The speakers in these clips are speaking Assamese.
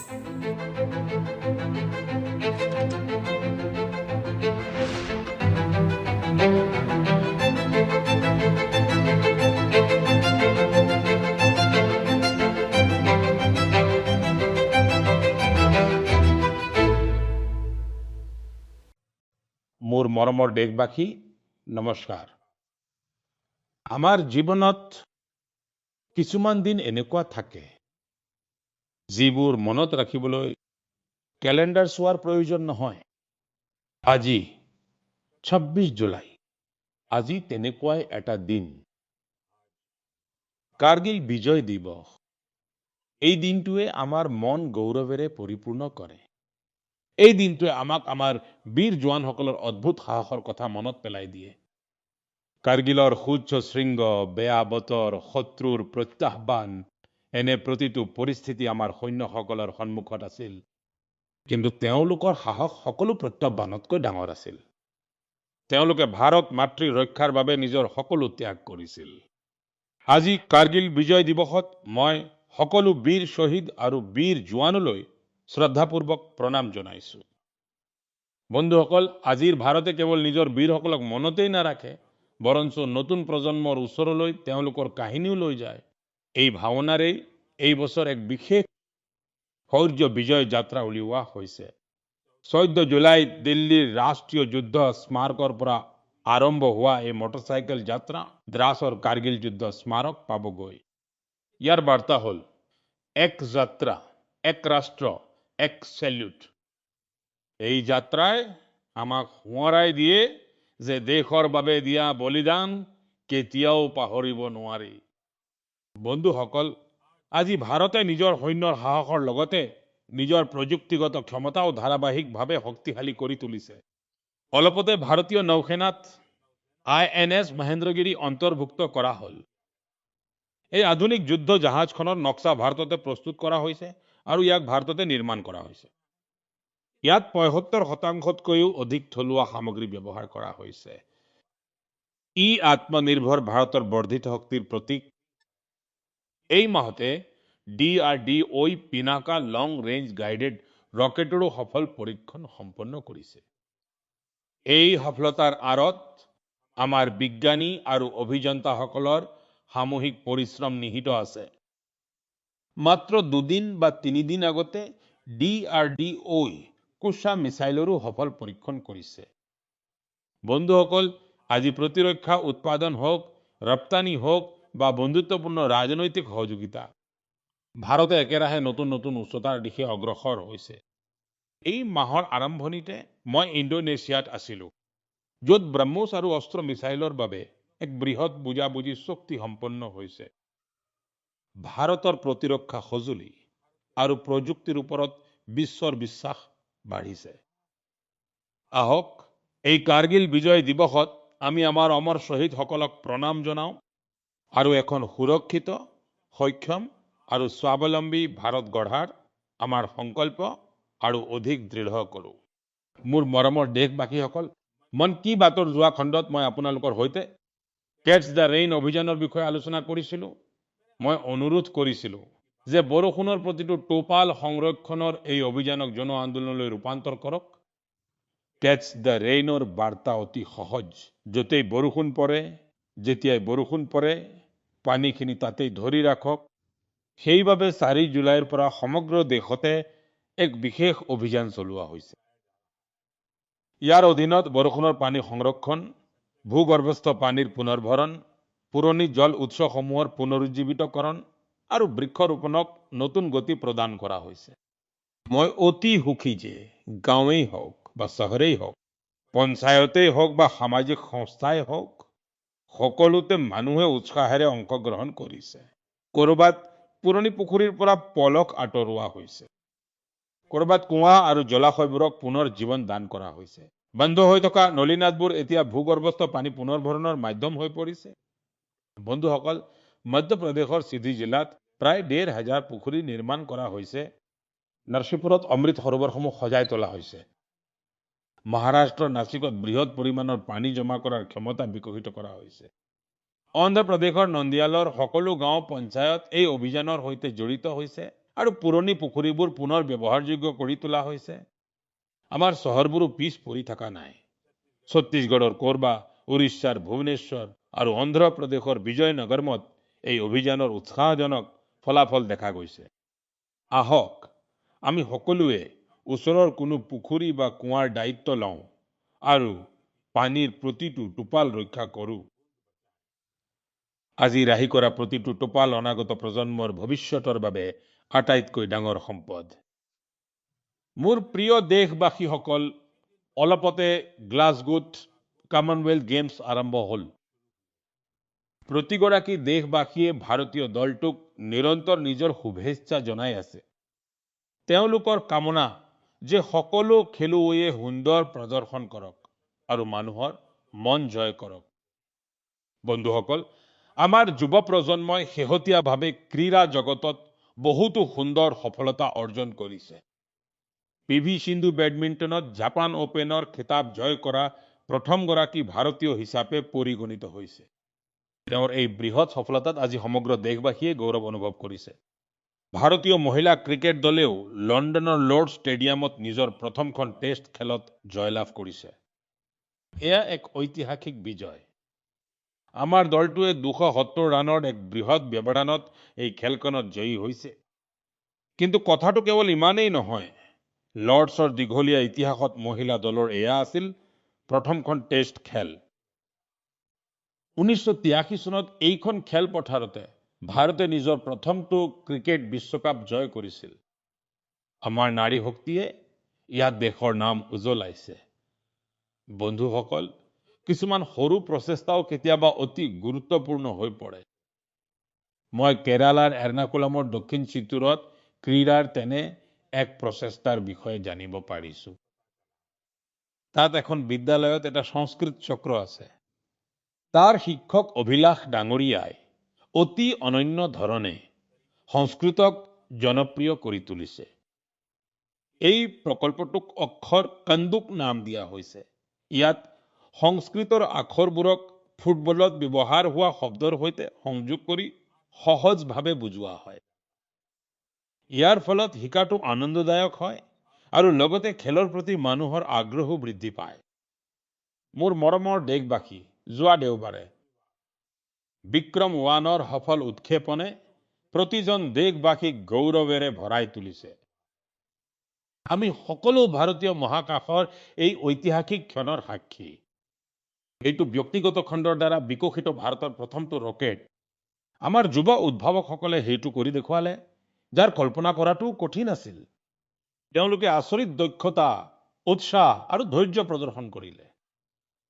মোৰ মৰমৰ দেশবাসী, নমস্কাৰ। আমাৰ জীৱনত কিছুমান দিন এনেকুৱা থাকে যিবোৰ মনত ৰাখিবলৈ কেলেণ্ডাৰ চোৱাৰ প্ৰয়োজন নহয়। আজি 26 জুলাই, আজি তেনেকুৱাই এটা দিন। কাৰ্গিল বিজয় দিৱস। এই দিনটোৱে আমাৰ মন গৌৰৱেৰে পৰিপূৰ্ণ কৰে। এই দিনটোৱে আমাক আমাৰ বীৰ জোৱানসকলৰ অদ্ভুত সাহসৰ কথা মনত পেলাই দিয়ে। কাৰ্গিলৰ সূৰ্য শৃংগ, বেয়া বতৰ, শত্ৰুৰ প্ৰত্যাহ্বান, এনে প্ৰতিটো পৰিস্থিতি আমাৰ সৈন্যসকলৰ সন্মুখত আছিল। কিন্তু তেওঁলোকৰ সাহস সকলো প্ৰত্যাহ্বানতকৈ ডাঙৰ আছিল। তেওঁলোকে ভাৰত মাতৃৰ ৰক্ষাৰ বাবে নিজৰ সকলো ত্যাগ কৰিছিল। আজি কাৰ্গিল বিজয় দিৱসত মই সকলো বীৰ শ্বহীদ আৰু বীৰ জোৱানলৈ শ্ৰদ্ধাপূৰ্বক প্ৰণাম জনাইছো। বন্ধুসকল, আজিৰ ভাৰতে কেৱল নিজৰ বীৰসকলক মনতেই নাৰাখে, বৰঞ্চ নতুন প্ৰজন্মৰ ওচৰলৈ তেওঁলোকৰ কাহিনীও লৈ যায়। এই ভাৱনাৰেই এই বছৰ এক বিশেষ শৌৰ্য বিজয় যাত্ৰা উলিওৱা হৈছে। 14 জুলাইত দিল্লীৰ ৰাষ্ট্ৰীয় যুদ্ধ স্মাৰকৰ পৰা আৰম্ভ হোৱা এই মটৰচাইকেল যাত্ৰা দ্ৰাছৰ কাৰ্গিল যুদ্ধ স্মাৰক পাবগৈ। ইয়াৰ বাৰ্তা হ'ল এক যাত্ৰা, এক ৰাষ্ট্ৰ, এক চেল্যুট। এই যাত্ৰাই আমাক সোঁৱৰাই দিয়ে যে দেশৰ বাবে দিয়া বলিদান কেতিয়াও পাহৰিব নোৱাৰি। বন্ধুসকল, আজি ভাৰতে নিজৰ সৈন্যৰ সাহসৰ লগতে নিজৰ প্ৰযুক্তিগত ক্ষমতাও ধাৰাবাহিকভাৱে শক্তিশালী কৰি তুলিছে। অলপতে ভাৰতীয় নৌসেনাত INS মহেন্দ্ৰগিৰি অন্তৰ্ভুক্ত কৰা হ'ল। এই আধুনিক যুদ্ধ জাহাজখনৰ নক্সা ভাৰততে প্ৰস্তুত কৰা হৈছে আৰু ইয়াক ভাৰততে নিৰ্মাণ কৰা হৈছে। ইয়াত ৭৫%তকৈও অধিক থলুৱা সামগ্ৰী ব্যৱহাৰ কৰা হৈছে। ই আত্মনিৰ্ভৰ ভাৰতৰ বৰ্ধিত শক্তিৰ প্ৰতীক। এই মাহতে DRDOই পিনাকা লং ৰেঞ্জ গাইডেড ৰকেটৰো সফল পৰীক্ষণ সম্পন্ন কৰিছে। এই সফলতাৰ আঁৰত আমাৰ বিজ্ঞানী আৰু অভিযন্তাসকলৰ সামূহিক পৰিশ্ৰম নিহিত আছে। মাত্ৰ 2 দিন বা 3 দিন আগতে DRDOই কুশা মিছাইলৰো সফল পৰীক্ষণ কৰিছে। বন্ধুসকল, আজি প্ৰতিৰক্ষা উৎপাদন হওক, ৰপ্তানি হওক বা বন্ধুত্বপূৰ্ণ ৰাজনৈতিক সহযোগিতা, ভাৰতে একেৰাহে নতুন নতুন উচ্চতাৰ দিশে অগ্ৰসৰ হৈছে। এই মাহৰ আৰম্ভণিতে মই ইণ্ডোনেছিয়াত আছিলো, য'ত ব্ৰহ্মোছ আৰু অস্ত্ৰ মিছাইলৰ বাবে এক বৃহৎ বুজাবুজি চুক্তি সম্পন্ন হৈছে। ভাৰতৰ প্ৰতিৰক্ষা সঁজুলি আৰু প্ৰযুক্তিৰ ওপৰত বিশ্বৰ বিশ্বাস বাঢ়িছে। আহক, এই কাৰ্গিল বিজয় দিৱসত আমি আমাৰ অমৰ শ্বহীদসকলক প্ৰণাম জনাওঁ আৰু এখন সুৰক্ষিত, সক্ষম আৰু স্বাৱলম্বী ভাৰত গঢ়াৰ আমাৰ সংকল্প আৰু অধিক দৃঢ় কৰোঁ। মোৰ মৰমৰ দেশবাসীসকল, মন কী বাতৰ যোৱা খণ্ডত মই আপোনালোকৰ সৈতে কেটছ দ্য ৰেইন অভিযানৰ বিষয়ে আলোচনা কৰিছিলোঁ। মই অনুৰোধ কৰিছিলোঁ যে বৰষুণৰ প্ৰতিটো টোপাল সংৰক্ষণৰ এই অভিযানক জন আন্দোলনলৈ ৰূপান্তৰ কৰক। কেটছ দ্য ৰেইনৰ বাৰ্তা অতি সহজ। য'তেই বৰষুণ পৰে, যেতিয়াই বৰষুণ পৰে, পানীখিনি তাতেই ধৰি ৰাখক। সেইবাবে 4 জুলাইৰ পৰা সমগ্ৰ দেশতে এক বিশেষ অভিযান চলোৱা হৈছে। ইয়াৰ অধীনত বৰষুণৰ পানী সংৰক্ষণ, ভূগৰ্ভস্থ পানীৰ পুনৰ্ভৰণ, পুৰণি জল উৎসসমূহৰ পুনৰুজ্জীৱিতকৰণ আৰু বৃক্ষৰোপণক নতুন গতি প্ৰদান কৰা হৈছে। মই অতি সুখী যে গাঁৱেই হওক বা চহৰেই হওক, পঞ্চায়তেই হওক বা সামাজিক সংস্থাই হওক, সকলোতে মানুহে উৎসাহেৰে অংশগ্ৰহণ কৰিছে। ক'ৰবাত পুৰণি পুখুৰীৰ পৰা পলস আঁতৰোৱা হৈছে, ক'ৰবাত কুঁৱা আৰু জলাশয়বোৰক পুনৰ জীৱন দান কৰা হৈছে। বন্ধ হৈ থকা নলীনাদবোৰ এতিয়া ভূগৰ্ভস্থ পানী পুনৰ্ভৰণৰ মাধ্যম হৈ পৰিছে। বন্ধুসকল, মধ্যপ্ৰদেশৰ সিধি জিলাত প্ৰায় 1,500 পুখুৰী নিৰ্মাণ কৰা হৈছে। নৰসিংপুৰত অমৃত সৰোবৰসমূহ সজাই তোলা হৈছে। মহাৰাষ্ট্ৰৰ নাছিকত বৃহৎ পৰিমাণৰ পানী জমা কৰাৰ ক্ষমতা বিকশিত কৰা হৈছে। অন্ধ্ৰপ্ৰদেশৰ নন্দিয়ালৰ সকলো গাঁও পঞ্চায়ত এই অভিযানৰ সৈতে জড়িত হৈছে আৰু পুৰণি পুখুৰীবোৰ পুনৰ ব্যৱহাৰযোগ্য কৰি তোলা হৈছে। আমাৰ চহৰবোৰো পিছ পৰি থকা নাই। ছত্তীশগড়ৰ কোৰবা, উৰিষ্যাৰ ভুৱনেশ্বৰ আৰু অন্ধ্ৰপ্ৰদেশৰ বিজয়নগৰমত এই অভিযানৰ উৎসাহজনক ফলাফল দেখা গৈছে। আহক আমি সকলোৱে ওচৰৰ কোনো পুখুৰী বা কুঁৱাৰ দায়িত্ব লওঁ আৰু পানীৰ প্ৰতিটো টোপাল ৰক্ষা কৰোঁ। আজি ৰাহি কৰা প্ৰতিটো টোপাল অনাগত প্ৰজন্মৰ ভৱিষ্যতৰ বাবে আটাইতকৈ ডাঙৰ সম্পদ। মোৰ প্ৰিয় দেশবাসীসকল, অলপতে গ্লাছগোত কমনৱেলথ গেমছ আৰম্ভ হ'ল। প্ৰতিগৰাকী দেশবাসীয়ে ভাৰতীয় দলটোক নিৰন্তৰ নিজৰ শুভেচ্ছা জনাই আছে। তেওঁলোকৰ কামনা যে সকলো খেলুৱৈয়ে সুন্দৰ প্ৰদৰ্শন কৰক আৰু মানুহৰ মন জয় কৰক। বন্ধুসকল, আমাৰ যুৱ প্ৰজন্মই শেহতীয়াভাৱে ক্ৰীড়া জগতত বহুতো সুন্দৰ সফলতা অৰ্জন কৰিছে। পি.ভি. সিন্ধু বেডমিণ্টনত জাপান অপেনৰ খিতাপ জয় কৰা প্ৰথমগৰাকী ভাৰতীয় হিচাপে পৰিগণিত হৈছে। তেওঁৰ এই বৃহৎ সফলতাত আজি সমগ্ৰ দেশবাসীয়ে গৌৰৱ অনুভৱ কৰিছে। ভাৰতীয় মহিলা ক্ৰিকেট দলেও লণ্ডনৰ লৰ্ড ষ্টেডিয়ামত নিজৰ প্ৰথমখন টেষ্ট খেলত জয়লাভ কৰিছে। এয়া এক ঐতিহাসিক বিজয়। আমাৰ দলটোৱে 270 ৰানৰ এক বৃহৎ ব্যৱধানত এই খেলখনত জয়ী হৈছে। কিন্তু কথাটো কেৱল ইমানেই নহয়। লৰ্ডছৰ দীঘলীয়া ইতিহাসত মহিলা দলৰ এয়া আছিল প্ৰথমখন টেষ্ট খেল। 1983 চনত এইখন খেলপথাৰতে ভাৰতে নিজৰ প্ৰথমটো ক্ৰিকেট বিশ্বকাপ জয় কৰিছিল। আমাৰ নাৰী শক্তিয়ে ইয়াত দেশৰ নাম উজ্বলাইছে। বন্ধুসকল, কিছুমান সৰু প্ৰচেষ্টাও কেতিয়াবা অতি গুৰুত্বপূৰ্ণ হৈ পৰে। মই কেৰালাৰ এৰ্নাকুলামৰ দক্ষিণ চিত্তুৰত ক্ৰীড়াৰ তেনে এক প্ৰচেষ্টাৰ বিষয়ে জানিব পাৰিছো। তাত এখন বিদ্যালয়ত এটা সংস্কৃত চক্ৰ আছে। তাৰ শিক্ষক অভিলাষ ডাঙৰীয়াই অতি অনন্য ধৰণে সংস্কৃতক জনপ্ৰিয় কৰি তুলিছে। এই প্ৰকল্পটোক অক্ষৰ কন্দুক নাম দিয়া হৈছে। ইয়াত সংস্কৃতৰ আখৰবোৰক ফুটবলত ব্যৱহাৰ হোৱা শব্দৰ সৈতে সংযোগ কৰি সহজভাৱে বুজোৱা হয়। ইয়াৰ ফলত শিকাটো আনন্দদায়ক হয় আৰু লগতে খেলৰ প্ৰতি মানুহৰ আগ্ৰহো বৃদ্ধি পায়। মোৰ মৰমৰ দেশবাসী, যোৱা দেওবাৰে বিক্ৰম-1ৰ সফল উৎক্ষেপণে প্ৰতিজন দেশবাসীক গৌৰৱেৰে ভৰাই তুলিছে। আমি সকলো ভাৰতীয় মহাকাশৰ এই ঐতিহাসিক ক্ষণৰ সাক্ষী। এইটো ব্যক্তিগত খণ্ডৰ দ্বাৰা বিকশিত ভাৰতৰ প্ৰথমটো ৰকেট। আমাৰ যুৱ উদ্ভাৱকসকলে সেইটো কৰি দেখুৱালে, যাৰ কল্পনা কৰাটো কঠিন আছিল। তেওঁলোকে আচৰিত দক্ষতা, উৎসাহ আৰু ধৈৰ্য প্ৰদৰ্শন কৰিলে।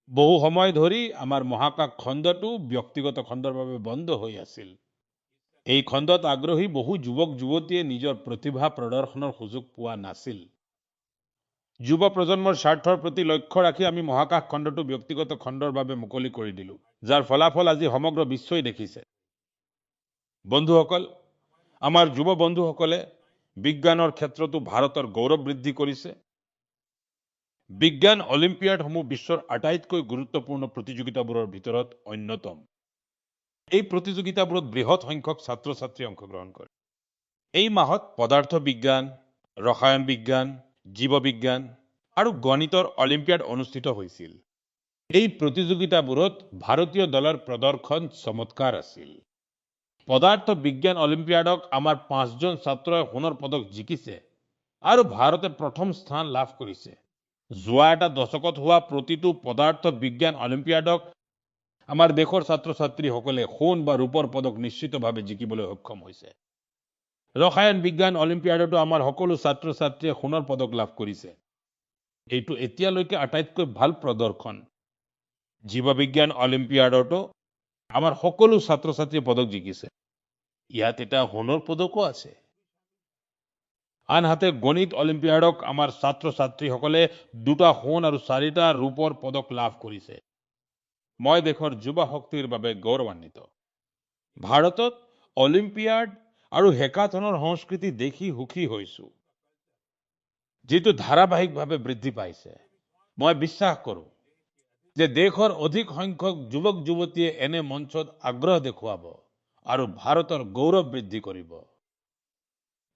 বহু সময় ধৰি আমাৰ মহাকাশ খণ্ডটো ব্যক্তিগত খণ্ডৰ বাবে বন্ধ হৈ আছিল। এই খণ্ডত আগ্ৰহী বহু যুৱক যুৱতীয়ে নিজৰ প্ৰতিভা প্ৰদৰ্শনৰ সুযোগ পোৱা নাছিল। যুৱ প্ৰজন্মৰ স্বাৰ্থৰ প্ৰতি লক্ষ্য ৰাখি আমি মহাকাশ খণ্ডটো ব্যক্তিগত খণ্ডৰ বাবে মুকলি কৰি দিলো, যাৰ ফলাফল আজি সমগ্ৰ বিশ্বই দেখিছে। বন্ধুসকল, আমাৰ যুৱ বন্ধুসকলে বিজ্ঞানৰ ক্ষেত্ৰতো ভাৰতৰ গৌৰৱ বৃদ্ধি কৰিছে। বিজ্ঞান অলিম্পিয়াডসমূহ বিশ্বৰ আটাইতকৈ গুৰুত্বপূৰ্ণ প্ৰতিযোগিতাবোৰৰ ভিতৰত অন্যতম। এই প্ৰতিযোগিতাবোৰত বৃহৎ সংখ্যক ছাত্ৰ ছাত্ৰী অংশগ্ৰহণ কৰে। এই মাহত পদাৰ্থ বিজ্ঞান, ৰসায়ন বিজ্ঞান, জীৱ বিজ্ঞান আৰু গণিতৰ অলিম্পিয়াড অনুষ্ঠিত হৈছিল। এই প্ৰতিযোগিতাবোৰত ভাৰতীয় দলৰ প্ৰদৰ্শন চমৎকাৰ আছিল। পদাৰ্থ বিজ্ঞান অলিম্পিয়াডক আমাৰ 5জন ছাত্ৰই সোণৰ পদক জিকিছে আৰু ভাৰতে প্ৰথম স্থান লাভ কৰিছে। যোৱা এটা দশকত হোৱা প্ৰতিটো পদাৰ্থ বিজ্ঞান অলিম্পিয়াডক আমাৰ দেশৰ ছাত্ৰ ছাত্ৰীসকলে সোণ বা ৰূপৰ পদক নিশ্চিতভাৱে জিকিবলৈ সক্ষম হৈছে। ৰসায়ন বিজ্ঞান অলিম্পিয়াডতো আমাৰ সকলো ছাত্ৰ ছাত্ৰীয়ে সোণৰ পদক লাভ কৰিছে। এইটো এতিয়ালৈকে আটাইতকৈ ভাল প্ৰদৰ্শন। জীৱ বিজ্ঞান অলিম্পিয়াডতো আমাৰ সকলো ছাত্ৰ ছাত্ৰীয়ে পদক জিকিছে। ইয়াত এটা সোণৰ পদকো আছে। আনহাতে গণিত অলিম্পিয়াডক আমাৰ ছাত্ৰ ছাত্ৰীসকলে 2টা সোণ আৰু 4টা ৰূপৰ পদক লাভ কৰিছে। মই দেশৰ যুৱ শক্তিৰ বাবে গৌৰৱান্বিত। ভাৰতত অলিম্পিয়াড আৰু হেকাথনৰ সংস্কৃতি দেখি সুখী হৈছো, যিটো ধাৰাবাহিকভাৱে বৃদ্ধি পাইছে। মই বিশ্বাস কৰোঁ যে দেশৰ অধিক সংখ্যক যুৱক যুৱতীয়ে এনে মঞ্চত আগ্ৰহ দেখুৱাব আৰু ভাৰতৰ গৌৰৱ বৃদ্ধি কৰিব।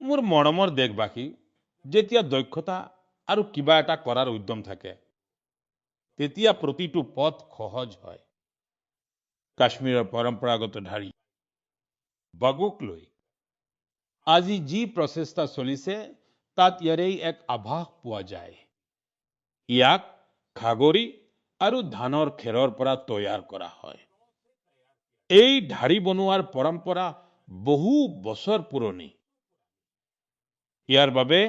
মোৰ মৰমৰ দেশবাসী, যেতিয়া দক্ষতা আৰু কিবা এটা কৰাৰ উদ্যম থাকে তেতিয়া প্ৰতিটো পথ সহজ হয়। কাশ্মীৰৰ পৰম্পৰাগত ঢাৰি বাগুক লৈ আজি যি প্ৰচেষ্টা চলিছে তাত ইয়াৰেই এক আভাস পোৱা যায়। ইয়াক খাগৰি আৰু ধানৰ খেৰৰ পৰা তৈয়াৰ কৰা হয়। এই ঢাৰি বনোৱাৰ পৰম্পৰা বহু বছৰ পুৰণি। ইয়াৰ বাবে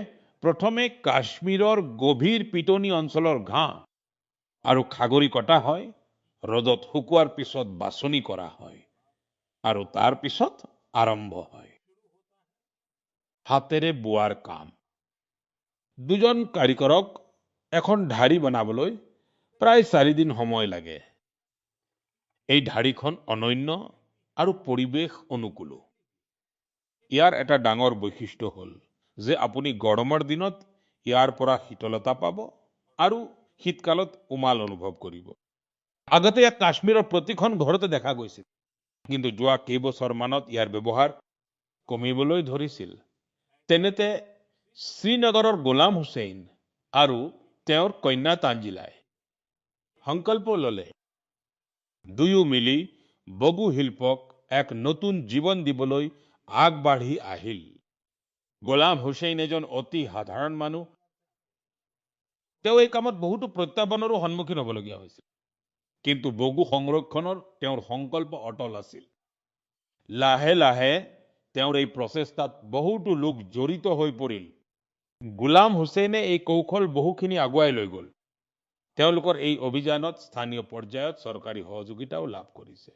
প্ৰথমে কাশ্মীৰৰ গভীৰ পিটনি অঞ্চলৰ ঘাঁহ আৰু খাগৰি কটা হয়, ৰ'দত শুকুৱাৰ পিছত বাছনি কৰা হয় আৰু তাৰ পিছত আৰম্ভ হয় হাতেৰে বোৱাৰ কাম। দুজন কাৰিকৰক এখন ঢাৰি বনাবলৈ প্ৰায় 4 দিন সময় লাগে। এই ঢাৰিখন অনন্য আৰু পৰিৱেশ অনুকূলো। ইয়াৰ এটা ডাঙৰ বৈশিষ্ট্য হ'ল যে আপুনি গৰমৰ দিনত ইয়াৰ পৰা শীতলতা পাব আৰু শীতকালত উমাল অনুভৱ কৰিব। আগতে ইয়াক কাশ্মীৰৰ প্ৰতিখন ঘৰতে দেখা গৈছিল, কিন্তু যোৱা কেইবছৰমানত ইয়াৰ ব্যৱহাৰ কমিবলৈ ধৰিছিল। তেনেতে শ্ৰীনগৰৰ গোলাম হুছেইন আৰু তেওঁৰ কন্যা তাঞ্জিলাই সংকল্প ললে দুয়ো মিলি বগু শিল্পক এক নতুন জীৱন দিবলৈ আগবাঢ়ি আহিল। গোলাম হুছেইন এজন অতি সাধাৰণ মানুহ। তেওঁ এই কামত বহুতো প্ৰত্যাহ্বানৰো সন্মুখীন হ'বলগীয়া হৈছিল, কিন্তু বগু সংৰক্ষণৰ তেওঁৰ সংকল্প অটল আছিল। লাহে লাহে তেওঁৰ এই প্ৰচেষ্টাত বহুতো লোক জড়িত হৈ পৰিল। গোলাম হুছেইনে এই কৌশল বহুখিনি আগুৱাই লৈ গ'ল। তেওঁলোকৰ এই অভিযানত স্থানীয় পৰ্যায়ত চৰকাৰী সহযোগিতাও লাভ কৰিছে।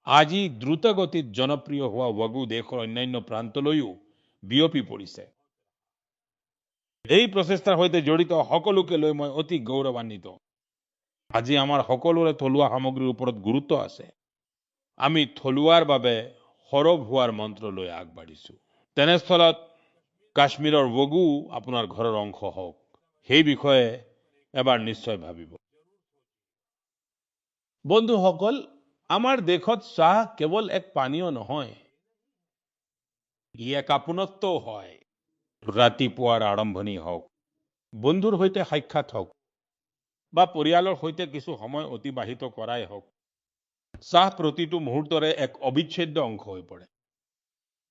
আজি দ্ৰুতগতিত জনপ্ৰিয় হোৱা ৱাগু দেশৰ অন্যান্য প্ৰান্তলৈও বিয়পি পৰিছে। এই প্ৰচেষ্টাৰ সৈতে জড়িত সকলোকে লৈ মই অতি গৌৰৱান্বিত। আজি আমাৰ সকলোৰে থলুৱা সামগ্ৰীৰ ওপৰত গুৰুত্ব আছে। আমি থলুৱাৰ বাবে সৰব হোৱাৰ মন্ত্ৰ লৈ আগবাঢ়িছো। তেনেস্থলত কাশ্মীৰৰ ৱাগু আপোনাৰ ঘৰৰ অংশ হওক, সেই বিষয়ে এবাৰ নিশ্চয় ভাবিব। বন্ধুসকল, আমাৰ দেশত চাহ কেৱল এক পানীয় নহয়, ই এক আপোনত্বও হয়। ৰাতিপুৱাৰ আৰম্ভণি হওক, বন্ধুৰ সৈতে সাক্ষাৎ হওক বা পৰিয়ালৰ সৈতে কিছু সময় অতিবাহিত কৰাই হওক, চাহ প্ৰতিটো মুহূৰ্তৰে এক অবিচ্ছেদ্য অংশ হৈ পৰে।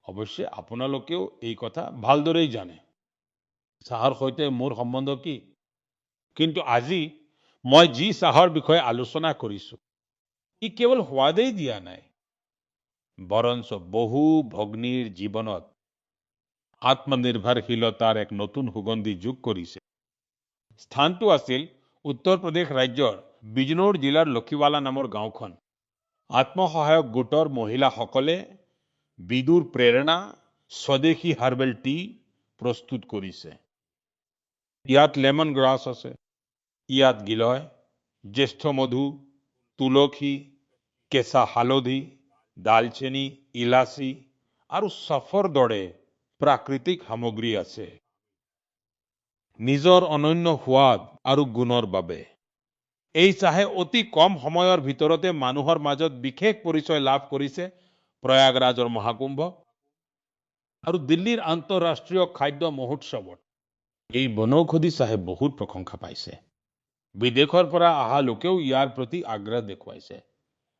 অৱশ্যে আপোনালোকেও এই কথা ভালদৰেই জানে চাহৰ সৈতে মোৰ সম্বন্ধ কি। কিন্তু আজি মই যি চাহৰ বিষয়ে আলোচনা কৰিছো, ই কেৱল সোৱাদেই দিয়া নাই, বৰঞ্চ বহু ভগ্নীৰ জীৱনত আত্মনিৰ্ভৰশীলতাৰ এক নতুন সুগন্ধি যোগ কৰিছে। স্থানটো আছিল উত্তৰ প্ৰদেশ ৰাজ্যৰ বিজনোৰ জিলাৰ লক্ষীৱালা নামৰ গাঁওখন। আত্মসহায়ক গোটৰ মহিলাসকলে বিদুৰ প্ৰেৰণা স্বদেশী হাৰ্বেল টি প্ৰস্তুত কৰিছে। ইয়াত লেমন গ্ৰাছ আছে, ইয়াত গিলয়, জ্যেষ্ঠ মধু, তুলসী, কেঁচা হালধি, দালচেনি, ইলাচি আৰু চফৰ দৰে প্ৰাকৃতিক সামগ্ৰী আছে। নিজৰ অনন্য সোৱাদ আৰু গুণৰ বাবে এই চাহে অতি কম সময়ৰ ভিতৰতে মানুহৰ মাজত বিশেষ পৰিচয় লাভ কৰিছে। প্ৰয়াগৰাজৰ মহাকুম্ভ আৰু দিল্লীৰ আন্তঃৰাষ্ট্ৰীয় খাদ্য মহোৎসৱত এই বনৌষধি চাহে বহুত প্ৰশংসা পাইছে। বিদেশৰ পৰা অহা লোকেও ইয়াৰ প্ৰতি আগ্ৰহ দেখুৱাইছে।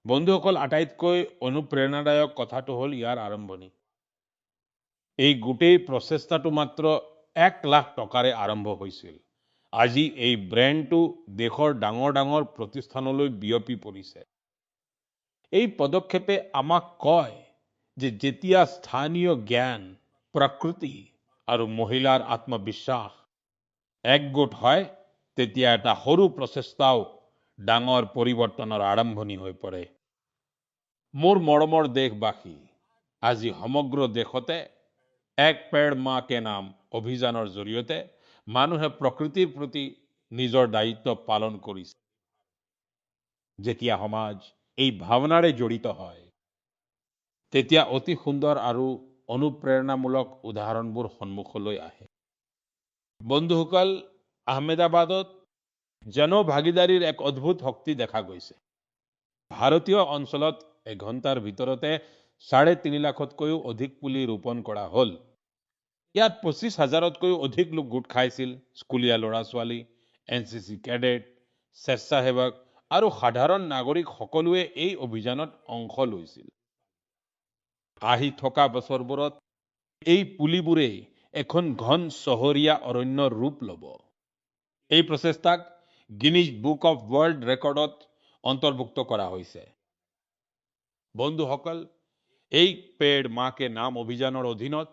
বন্ধুসকল, আটাইতকৈ অনুপ্ৰেৰণাদায়ক কথাটো হ'ল ইয়াৰ আৰম্ভণি। এই গোটেই প্ৰচেষ্টাটো মাত্ৰ 1 লাখ টকাৰে আৰম্ভ হৈছিল। আজি এই ব্ৰেণ্ডটো দেশৰ ডাঙৰ ডাঙৰ প্ৰতিষ্ঠানলৈ বিয়পি পৰিছে। এই পদক্ষেপে আমাক কয় যে যেতিয়া স্থানীয় জ্ঞান, প্ৰকৃতি আৰু মহিলাৰ আত্মবিশ্বাস একগোট হয়, তেতিয়া এটা সৰু প্ৰচেষ্টাও ডাঙৰ পৰিৱৰ্তনৰ আৰম্ভণি হৈ পৰে। মোৰ মৰমৰ দেশবাসী, আজি সমগ্ৰ দেশতে এক পেड़ মাঁ কে নাম অভিযানৰ জৰিয়তে মানুহে প্ৰকৃতিৰ প্ৰতি নিজৰ দায়িত্ব পালন কৰিছে। যেতিয়া সমাজ এই ভাৱনাৰে জড়িত হয়, তেতিয়া অতি সুন্দৰ আৰু অনুপ্ৰেৰণামূলক উদাহৰণবোৰ সন্মুখলৈ আহে। বন্ধুসকল, আহমেদাবাদত জনভাগিদাৰীৰ এক অদ্ভুত শক্তি দেখা গৈছে। ভাৰতীয় অঞ্চলত এঘণ্টাৰ ভিতৰতে 3.5 লাখতকৈও অধিক পুলি ৰোপণ কৰা হ'ল। ইয়াত 25,000তকৈও অধিক লোক গোট খাইছিল। স্কুলীয়া ল'ৰা ছোৱালী, এনচিচি কেডেট, স্বেচ্ছাসেৱক আৰু সাধাৰণ নাগৰিক সকলোৱে এই অভিযানত অংশ লৈছিল। আহি থকা বছৰবোৰত এই পুলিবোৰে এখন ঘন চহৰীয়া অৰণ্যৰ ৰূপ ল'ব। এই প্ৰচেষ্টাক গিনিজ বুক অফ ৱৰ্ল্ড ৰেকৰ্ডত অন্তৰ্ভুক্ত কৰা হৈছে। বন্ধুসকল, এই পেड़ मां के नाम অভিযানৰ অধীনত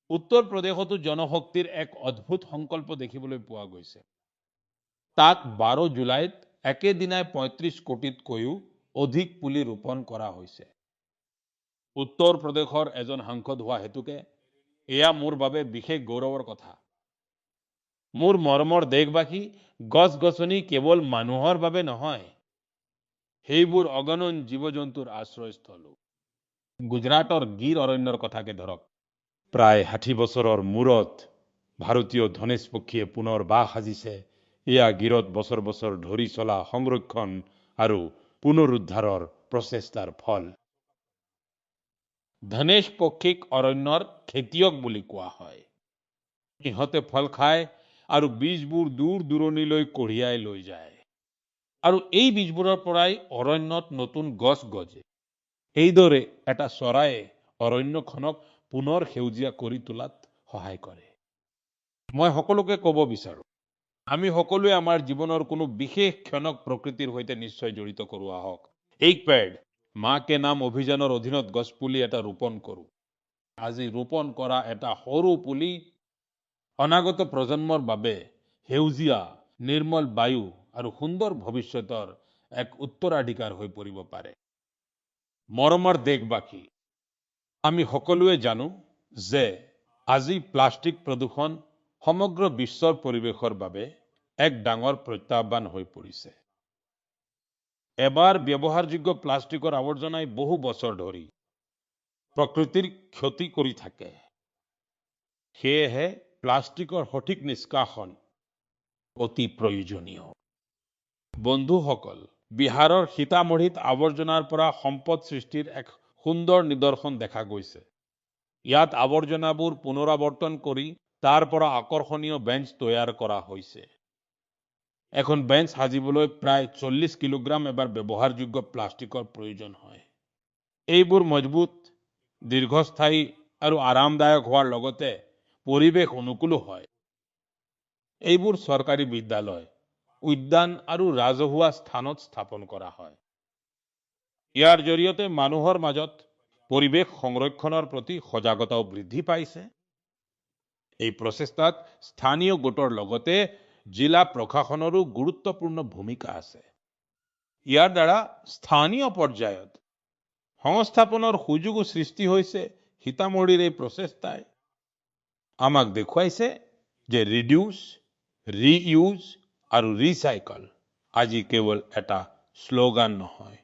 উত্তৰ প্ৰদেশতো জনশক্তিৰ এক অদ্ভুত সংকল্প দেখিবলৈ পোৱা গৈছে। তাত 12 জুলাইত একেদিনাই 35 কোটিতকৈও অধিক পুলি ৰোপণ কৰা হৈছে। উত্তৰ প্ৰদেশৰ এজন সাংসদ হোৱা হেতুকে এয়া মোৰ বাবে বিশেষ গৌৰৱৰ কথা। মোৰ মৰমৰ দেশবাসী, গছ-গছনি কেৱল মানুহৰ বাবে নহয়, সেইবোৰ অগণন জীৱ-জন্তুৰ আশ্ৰয়স্থলো। গুজৰাটৰ গীৰ অৰণ্যৰ কথাকে ধৰক। প্ৰায় 60 বছৰৰ মূৰত ভাৰতীয় ধনেশ পক্ষীয়ে পুনৰ বাহ সাজিছে। এয়া গীৰত বছৰ বছৰ ধৰি চলা সংৰক্ষণ আৰু পুনৰুদ্ধাৰৰ প্ৰচেষ্টাৰ ফল। ধনেশ পক্ষীক অৰণ্যৰ খেতিয়ক বুলি কোৱা হয়। ইহঁতে ফল খায় আৰু বীজবোৰ দূৰ দূৰণিলৈ কঢ়িয়াই লৈ যায়। আৰু এই বীজবোৰৰ পৰাই অৰণ্যত নতুন গছ গজে। এইদৰে এটা চৰায়ে অৰণ্যখনক পুনৰ সেউজীয়া কৰি তোলাত সহায় কৰে। মই সকলোকে ক'ব বিচাৰো, আমি সকলোৱে আমাৰ জীৱনৰ কোনো বিশেষ ক্ষণক প্ৰকৃতিৰ সৈতে নিশ্চয় জড়িত কৰো আহক। এক পেड़ मां के नाम অভিযানৰ অধীনত গছপুলি এটা ৰোপণ কৰো। আজি ৰোপণ কৰা এটা সৰু পুলি অনাগত প্ৰজন্মৰ বাবে সেউজীয়া, নিৰ্মল বায়ু আৰু সুন্দৰ ভৱিষ্যতৰ এক উত্তৰাধিকাৰ হৈ পৰিব পাৰে। মৰমৰ দেশবাসী, আমি সকলোৱে জানো যে আজি প্লাষ্টিক প্ৰদূষণ সমগ্ৰ বিশ্বৰ পৰিৱেশৰ বাবে এক ডাঙৰ প্ৰত্যাহ্বান হৈ পৰিছে। এবাৰ ব্যৱহাৰযোগ্য প্লাষ্টিকৰ আৱৰ্জনাই বহু বছৰ ধৰি প্ৰকৃতিৰ ক্ষতি কৰি থাকে। সেয়েহে প্লাষ্টিকৰ সঠিক নিষ্কাশন অতি প্ৰয়োজনীয়। বন্ধুসকল, বিহাৰৰ সীতামঢ়ীত আৱৰ্জনাৰ পৰা সম্পদ সৃষ্টিৰ এক সুন্দৰ নিদৰ্শন দেখা গৈছে। ইয়াত আৱৰ্জনাবোৰ পুনৰাৱৰ্তন কৰি তাৰ পৰা আকৰ্ষণীয় বেঞ্চ তৈয়াৰ কৰা হৈছে। এখন বেঞ্চ সাজিবলৈ প্ৰায় 40 কিলোগ্ৰাম এবাৰ ব্যৱহাৰযোগ্য প্লাষ্টিকৰ প্ৰয়োজন হয়। এইবোৰ মজবুত, দীৰ্ঘস্থায়ী আৰু আৰামদায়ক হোৱাৰ লগতে পৰিৱেশ অনুকূলো হয়। এইবোৰ চৰকাৰী বিদ্যালয়, উদ্যান আৰু ৰাজহুৱা স্থানত স্থাপন কৰা হয়। ইয়াৰ জৰিয়তে মানুহৰ মাজত পৰিৱেশ সংৰক্ষণৰ প্ৰতি সজাগতাও বৃদ্ধি পাইছে। এই প্ৰচেষ্টাত স্থানীয় গোটৰ লগতে জিলা প্ৰশাসনৰো গুৰুত্বপূৰ্ণ ভূমিকা আছে। ইয়াৰ দ্বাৰা স্থানীয় পৰ্যায়ত সংস্থাপনৰ সুযোগো সৃষ্টি হৈছে। সীতামঢ়ীৰ এই প্ৰচেষ্টাই আমাক দেখুৱাইছে যে ৰিডিউচ, ৰিইউজ আৰু ৰিচাইকল আজি কেৱল এটা শ্লোগান নহয়,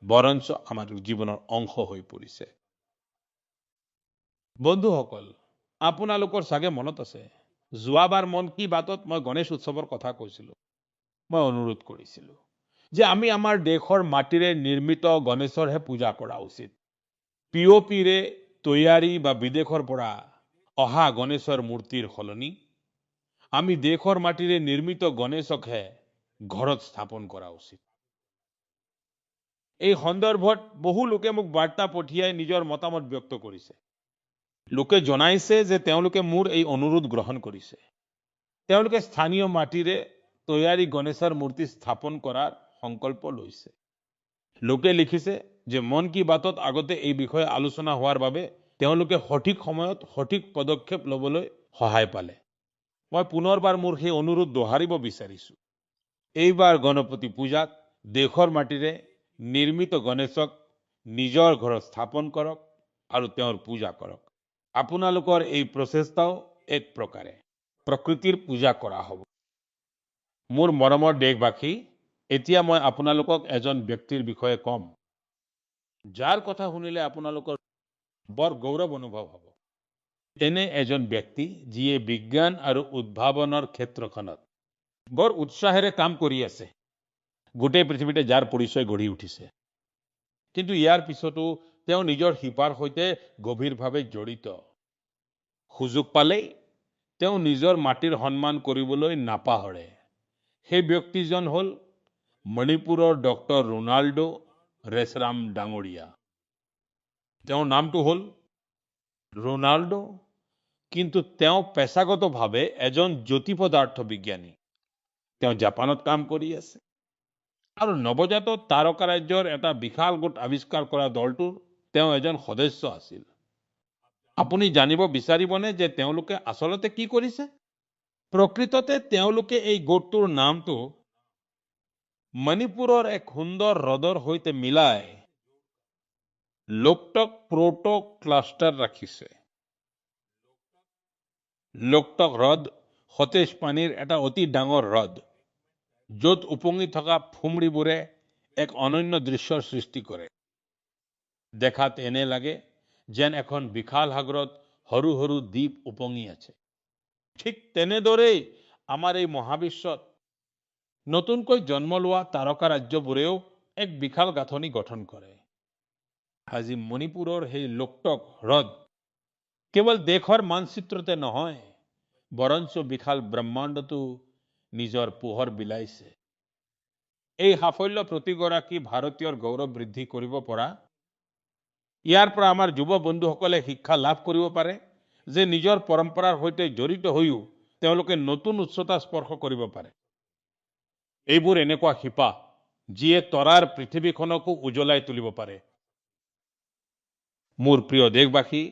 বৰঞ্চ আমাৰ জীৱনৰ অংশ হৈ পৰিছে। বন্ধুসকল, আপোনালোকৰ চাগে মনত আছে, যোৱাবাৰ মন কি বাতত মই গণেশ উৎসৱৰ কথা কৈছিলো। মই অনুৰোধ কৰিছিলো যে আমি আমাৰ দেশৰ মাটিৰে নিৰ্মিত গণেশৰহে পূজা কৰা উচিত। পিঅ'পিৰে তৈয়াৰী বা বিদেশৰ পৰা অহা গণেশৰ মূৰ্তিৰ সলনি আমি দেশৰ মাটিৰে নিৰ্মিত গণেশকহে ঘৰত স্থাপন কৰা উচিত। এই সন্দৰ্ভত বহু লোকে মোক বাৰ্তা পঠিয়াই নিজৰ মতামত ব্যক্ত কৰিছে। লোকে জনাইছে যে তেওঁলোকে মোৰ এই অনুৰোধ গ্ৰহণ কৰিছে। তেওঁলোকে স্থানীয় মাটিৰে তৈয়াৰী গণেশৰ মূৰ্তি স্থাপন কৰাৰ সংকল্প লৈছে। লোকে লিখিছে যে মন কি বাতত আগতে এই বিষয়ে আলোচনা হোৱাৰ বাবে তেওঁলোকে সঠিক সময়ত সঠিক পদক্ষেপ ল'বলৈ সহায় পালে। মই পুনৰবাৰ মোৰ সেই অনুৰোধ দোহাৰিব বিচাৰিছো। এইবাৰ গণপতি পূজাত দেশৰ মাটিৰে নিৰ্মিত গণেশক নিজৰ ঘৰত স্থাপন কৰক আৰু তেওঁৰ পূজা কৰক। আপোনালোকৰ এই প্ৰচেষ্টাও এক প্ৰকাৰে প্ৰকৃতিৰ পূজা কৰা হ'ব। মোৰ মৰমৰ দেশবাসী, এতিয়া মই আপোনালোকক এজন ব্যক্তিৰ বিষয়ে কম, যাৰ কথা শুনিলে আপোনালোকৰ বৰ গৌৰৱ অনুভৱ হ'ব। এনে এজন ব্যক্তি যিয়ে বিজ্ঞান আৰু উদ্ভাৱনৰ ক্ষেত্ৰখনত বৰ উৎসাহেৰে কাম কৰি আছে। গোটেই পৃথিৱীতে যাৰ পৰিচয় গঢ়ি উঠিছে। কিন্তু ইয়াৰ পিছতো তেওঁ নিজৰ শিপাৰ সৈতে গভীৰভাৱে জড়িত। সুযোগ পালেই তেওঁ নিজৰ মাটিৰ সন্মান কৰিবলৈ নাপাহৰে। সেই ব্যক্তিজন হ'ল মণিপুৰৰ ডক্টৰ ৰোনাল্ডো ৰেছৰাম ডাঙৰীয়া। তেওঁৰ নামটো হ'ল ৰোনাল্ডো, কিন্তু তেওঁ পেছাগতভাৱে এজন জ্যোতি পদাৰ্থ বিজ্ঞানী। তেওঁ জাপানত কাম কৰি আছে আৰু নৱজাতক তাৰকাৰাজ্যৰ এটা বিশাল গোট আৱিষ্কাৰ কৰা দলটোৰ তেওঁ এজন সদস্য আছিল। আপুনি জানিব বিচাৰিবনে যে তেওঁলোকে আচলতে কি কৰিছে? প্ৰকৃততে তেওঁলোকে এই গোটটোৰ নামটো মণিপুৰৰ এক সুন্দৰ হ্ৰদৰ সৈতে মিলাই লোকটক প্ৰটো ক্লাষ্টাৰ ৰাখিছে। লোকটক হ্ৰদ সতেজ পানীৰ এটা অতি ডাঙৰ হ্ৰদ, য'ত উপঙি থকা ফুমৰিবোৰে এক অনন্য দৃশ্যৰ সৃষ্টি কৰে। দেখাত এনে লাগে যেন এখন বিশাল সাগৰত সৰু সৰু দ্বীপ উপঙি আছে। ঠিক তেনেদৰেই আমাৰ এই মহাবিশ্বত নতুনকৈ জন্ম লোৱা তাৰকাৰাজ্যবোৰেও এক বিশাল গাঁথনি গঠন কৰে। আজি মণিপুৰৰ সেই লোকটক হ্ৰদ কেৱল দেশৰ মানচিত্ৰতে নহয়, বৰঞ্চ বিশাল ব্ৰহ্মাণ্ডতো নিজৰ পোহৰ বিলাইছে। এই সাফল্য প্ৰতিগৰাকী ভাৰতীয়ৰ গৌৰৱ বৃদ্ধি কৰিব পৰা। ইয়াৰ পৰা আমাৰ যুৱ বন্ধুসকলে শিক্ষা লাভ কৰিব পাৰে যে নিজৰ পৰম্পৰাৰ সৈতে জড়িত হৈও তেওঁলোকে নতুন উচ্চতা স্পৰ্শ কৰিব পাৰে। এইবোৰ এনেকুৱা শিপা যিয়ে তৰাৰ পৃথিৱীখনকো উজ্বলাই তুলিব পাৰে। মোৰ প্ৰিয় দেশবাসী,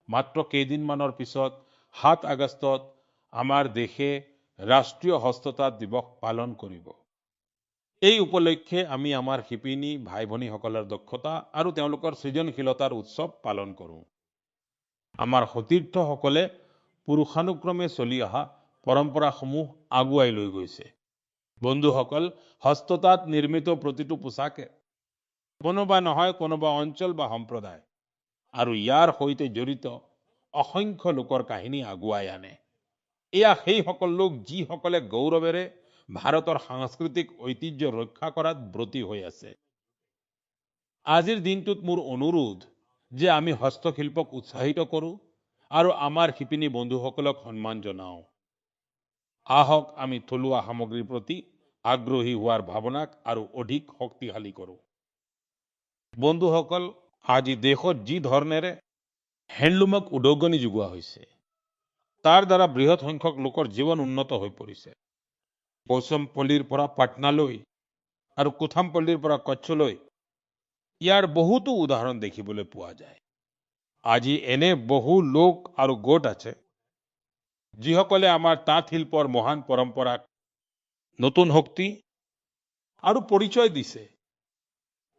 মাত্ৰ কেইদিনমানৰ পিছত ৭ আগষ্টত আমাৰ দেশে ৰাষ্ট্ৰীয় হস্ততাঁত দিৱস পালন কৰিব। এই উপলক্ষে আমি আমাৰ শিপিনী ভাই ভনীসকলৰ দক্ষতা আৰু তেওঁলোকৰ সৃজনশীলতাৰ উৎসৱ পালন কৰোঁ। আমাৰ সতীৰ্থসকলে পুৰুষানুক্ৰমে চলি অহা পৰম্পৰাসমূহ আগুৱাই লৈ গৈছে। বন্ধুসকল, হস্ততাঁত নিৰ্মিত প্ৰতিটো পোছাকে কোনোবা নহয় কোনোবা অঞ্চল বা সম্প্ৰদায় আৰু ইয়াৰ সৈতে জড়িত অসংখ্য লোকৰ কাহিনী আগুৱাই আনে। এয়া সেইসকল লোক যিসকলে গৌৰৱেৰে ভাৰতৰ সাংস্কৃতিক ঐতিহ্য ৰক্ষা কৰাত ব্ৰতী হৈ আছে। আজিৰ দিনটোত মোৰ অনুৰোধ যে আমি হস্তশিল্পক উৎসাহিত কৰোঁ আৰু আমাৰ শিপিনী বন্ধুসকলক সন্মান জনাওঁ। আহক আমি থলুৱা সামগ্ৰীৰ প্ৰতি আগ্ৰহী হোৱাৰ ভাৱনাক আৰু অধিক শক্তিশালী কৰোঁ। বন্ধুসকল, আজি দেশত যি ধৰণেৰে হেণ্ডলুমক উদগনি যোগোৱা হৈছে, তাৰ দ্বাৰা বৃহৎ সংখ্যক লোকৰ জীৱন উন্নত হৈ পৰিছে। কৌশম্পল্লীৰ পৰা পাটনালৈ আৰু কোথামপল্লীৰ পৰা কচ্ছলৈ ইয়াৰ বহুতো উদাহৰণ দেখিবলৈ পোৱা যায়। আজি এনে বহু লোক আৰু গোট আছে যিসকলে আমাৰ তাঁত শিল্পৰ মহান পৰম্পৰাক নতুন শক্তি আৰু পৰিচয় দিছে।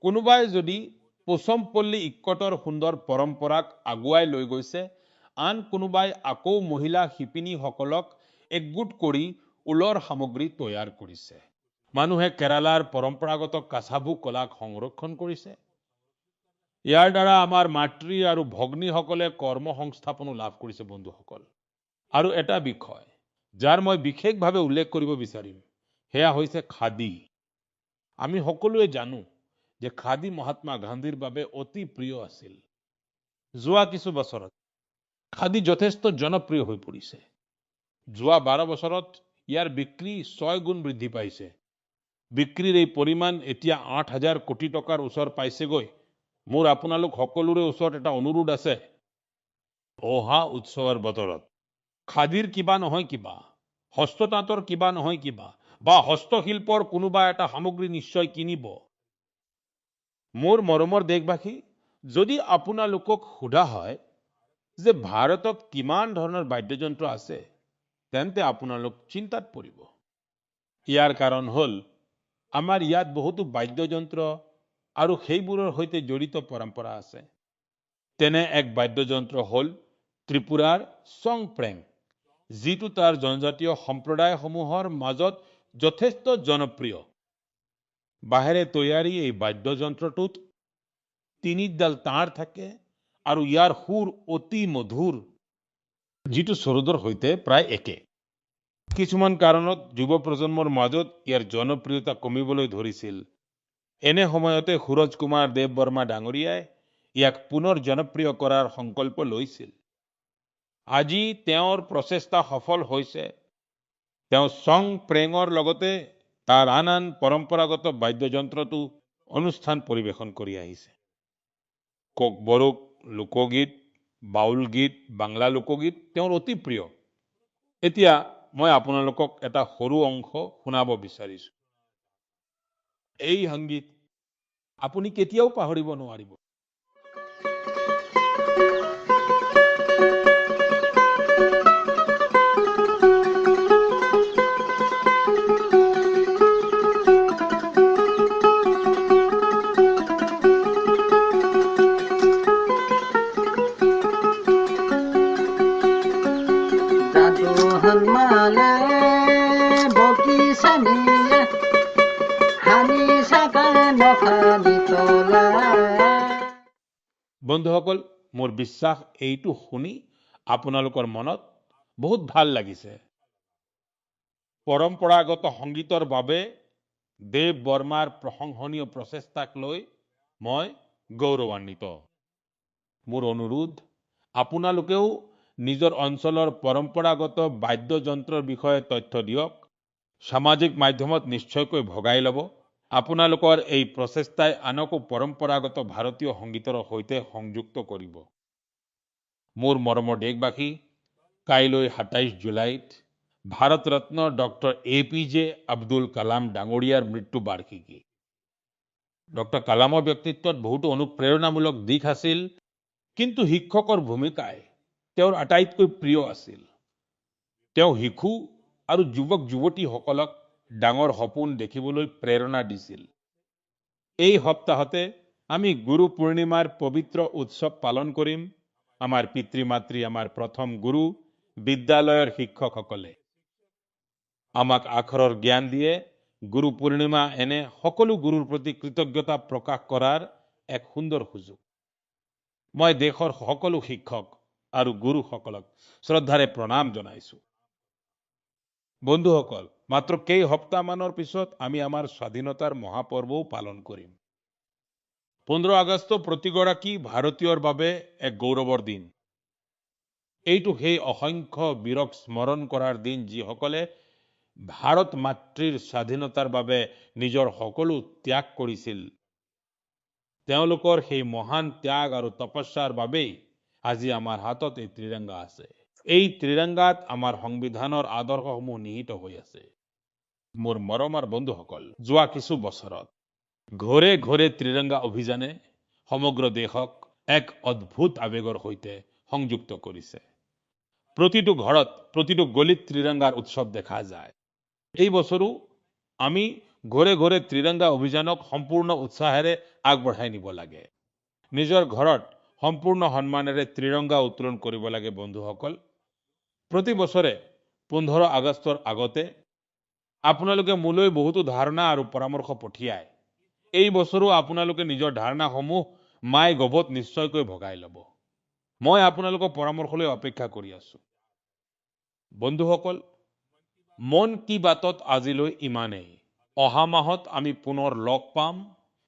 কোনোবাই যদি পোচমপল্লী ইক্কটৰ সুন্দৰ পৰম্পৰাক আগুৱাই লৈ গৈছে, আন কোনোবাই আকৌ মহিলা শিপিনীসকলক একগোট কৰি ঊলৰ সামগ্ৰী তৈয়াৰ কৰিছে। মানুহে কেৰালাৰ পৰম্পৰাগত কাছাবু কলাক সংৰক্ষণ কৰিছে। ইয়াৰ দ্বাৰা আমাৰ মাতৃ আৰু ভগ্নীসকলে কৰ্মসংস্থাপনো লাভ কৰিছে। বন্ধুসকল, আৰু এটা বিষয় যাৰ মই বিশেষভাৱে উল্লেখ কৰিব বিচাৰিম, সেয়া হৈছে খাদী। আমি সকলোৱে জানো যে খাদী মহাত্মা গান্ধীৰ বাবে অতি প্ৰিয় আছিল। যোৱা কিছু বছৰত খাদী যথেষ্ট জনপ্ৰিয় হৈ পৰিছে। যোৱা 12 বছৰত ইয়াৰ বিক্ৰী 6 গুণ বৃদ্ধি পাইছে। বিক্ৰীৰ এই পৰিমাণ এতিয়া 8,000 কোটি টকাৰ ওচৰ পাইছেগৈ। মোৰ আপোনালোক সকলোৰে ওচৰত এটা অনুৰোধ আছে, অহা উৎসৱৰ বতৰত খাদীৰ কিবা নহয় কিবা, হস্ততাঁতৰ কিবা নহয় কিবা বা হস্তশিল্পৰ কোনোবা এটা সামগ্ৰী নিশ্চয় কিনিব। মোৰ মৰমৰ দেশবাসী, যদি আপোনালোকক সোধা হয় যে ভাৰতত কিমান ধৰণৰ বাদ্যযন্ত্ৰ আছে, তেন্তে আপোনালোক চিন্তাত পৰিব। ইয়াৰ কাৰণ হ'ল আমাৰ ইয়াত বহুতো বাদ্যযন্ত্ৰ আৰু সেইবোৰৰ সৈতে জড়িত পৰম্পৰা আছে। তেনে এক বাদ্যযন্ত্ৰ হ'ল ত্ৰিপুৰাৰ চংপ্ৰেং, যিটো তাৰ জনজাতীয় সম্প্ৰদায়সমূহৰ মাজত যথেষ্ট জনপ্ৰিয়। বাঁহেৰে তৈয়াৰী এই বাদ্যযন্ত্ৰটোত 3ডাল তাঁৰ থাকে আৰু ইয়াৰ সুৰ অতি মধুৰ, যিটো সৰোদৰ সৈতে প্ৰায় একে। কিছুমান কাৰণত যুৱ প্ৰজন্মৰ মাজত ইয়াৰ জনপ্ৰিয়তা কমিবলৈ ধৰিছিল। এনে সময়তে সুৰজ কুমাৰ দেৱ বৰ্মা ডাঙৰীয়াই ইয়াক পুনৰ জনপ্ৰিয় কৰাৰ সংকল্প লৈছিল। আজি তেওঁৰ প্ৰচেষ্টা সফল হৈছে। তেওঁ চং প্ৰেঙৰ লগতে তাৰ আন আন পৰম্পৰাগত বাদ্যযন্ত্ৰতো অনুষ্ঠান পৰিৱেশন কৰি আহিছে। বড়ো লোকগীত, বাউল গীত, বাংলা লোকগীত তেওঁৰ অতি প্ৰিয়। এতিয়া মই আপোনালোকক এটা সৰু অংশ শুনাব বিচাৰিছো। এই সংগীত আপুনি কেতিয়াও পাহৰিব নোৱাৰিব। বন্ধুসকল, মোৰ বিশ্বাস এইটো শুনি আপোনালোকৰ মনত বহুত ভাল লাগিছে। পৰম্পৰাগত সংগীতৰ বাবে দেৱ বৰ্মাৰ প্ৰশংসনীয় প্ৰচেষ্টাক লৈ মই গৌৰৱান্বিত। মোৰ অনুৰোধ, আপোনালোকেও নিজৰ অঞ্চলৰ পৰম্পৰাগত বাদ্যযন্ত্ৰৰ বিষয়ে তথ্য দিয়ক। সামাজিক মাধ্যমত নিশ্চয়কৈ ভগাই ল'ব। আপোনালোকৰ এই প্ৰচেষ্টাই আনকো পৰম্পৰাগত ভাৰতীয় সংগীতৰ সৈতে সংযুক্ত কৰিব। মোৰ মৰমৰ দেশবাসী, কাইলৈ 27 জুলাইত ভাৰত ৰত্ন ডক্টৰ APJ আব্দুল কালাম ডাঙৰীয়াৰ মৃত্যু বাৰ্ষিকী। ডক্টৰ কালামৰ ব্যক্তিত্বত বহুতো অনুপ্ৰেৰণামূলক দিশ আছিল, কিন্তু শিক্ষকৰ ভূমিকাই তেওঁৰ আটাইতকৈ প্ৰিয় আছিল। তেওঁ শিশু আৰু যুৱক যুৱতীসকলক ডাঙৰ সপোন দেখিবলৈ প্ৰেৰণা দিছিল। এই সপ্তাহতে আমি গুৰু পূৰ্ণিমাৰ পবিত্ৰ উৎসৱ পালন কৰিম। আমাৰ পিতৃ মাতৃ, আমাৰ প্ৰথম গুৰু, বিদ্যালয়ৰ শিক্ষকসকলে আমাক আখৰৰ জ্ঞান দিয়ে। গুৰু পূৰ্ণিমা এনে সকলো গুৰুৰ প্ৰতি কৃতজ্ঞতা প্ৰকাশ কৰাৰ এক সুন্দৰ সুযোগ। মই দেশৰ সকলো শিক্ষক আৰু গুৰুসকলক শ্ৰদ্ধাৰে প্ৰণাম জনাইছো। বন্ধুসকল, মাত্ৰ কেইসপ্তাহমানৰ পিছত আমি আমাৰ স্বাধীনতাৰ মহাপৰ্বও পালন কৰিম। 15 আগষ্ট প্ৰতিগৰাকী ভাৰতীয়ৰ বাবে এক গৌৰৱৰ দিন। এইটো সেই অসংখ্য বীৰক স্মৰণ কৰাৰ দিন যিসকলে ভাৰত মাতৃৰ স্বাধীনতাৰ বাবে নিজৰ সকলো ত্যাগ কৰিছিল। তেওঁলোকৰ সেই মহান ত্যাগ আৰু তপস্যাৰ বাবেই আজি আমাৰ হাতত এই ত্ৰিৰংগা আছে। এই ত্ৰিৰংগাত আমাৰ সংবিধানৰ আদৰ্শসমূহ নিহিত হৈ আছে। মোৰ মৰমৰ বন্ধুসকল, যোৱা কিছু বছৰত ঘৰে ঘৰে ত্ৰিৰংগা অভিযানে সমগ্ৰ দেশক এক অদ্ভুত আৱেগৰ সৈতে সংযুক্ত কৰিছে। প্ৰতিটো ঘৰত, প্ৰতিটো গলিত ত্ৰিৰংগাৰ উৎসৱ দেখা যায়। এই বছৰো আমি ঘৰে ঘৰে ত্ৰিৰংগা অভিযানক সম্পূৰ্ণ উৎসাহেৰে আগবঢ়াই নিব লাগে। নিজৰ ঘৰত সম্পূৰ্ণ সন্মানেৰে ত্ৰিৰংগা উত্তোলন কৰিব লাগে। বন্ধুসকল, প্ৰতি বছৰে 15 আগষ্টৰ আগতে আপোনালোকে মোলৈ বহুতো ধাৰণা আৰু পৰামৰ্শ পঠিয়ায়। এই বছৰো আপোনালোকে নিজৰ ধাৰণাসমূহ MyGovত নিশ্চয়কৈ ভগাই ল'ব। মই আপোনালোকৰ পৰামৰ্শলৈ অপেক্ষা কৰি আছো। বন্ধুসকল, মন কি বাতত আজিলৈ ইমানেই। অহা মাহত আমি পুনৰ লগ পাম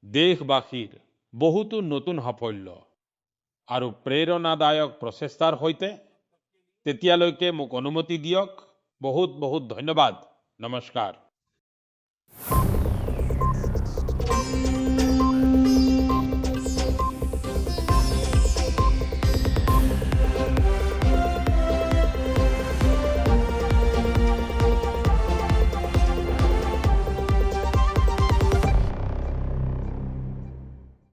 দেশবাসীৰ বহুতো নতুন সাফল্য আৰু প্ৰেৰণাদায়ক প্ৰচেষ্টাৰ সৈতে। তেতিয়ালৈকে মোক অনুমতি দিয়ক। বহুত বহুত ধন্যবাদ। নমস্কাৰ।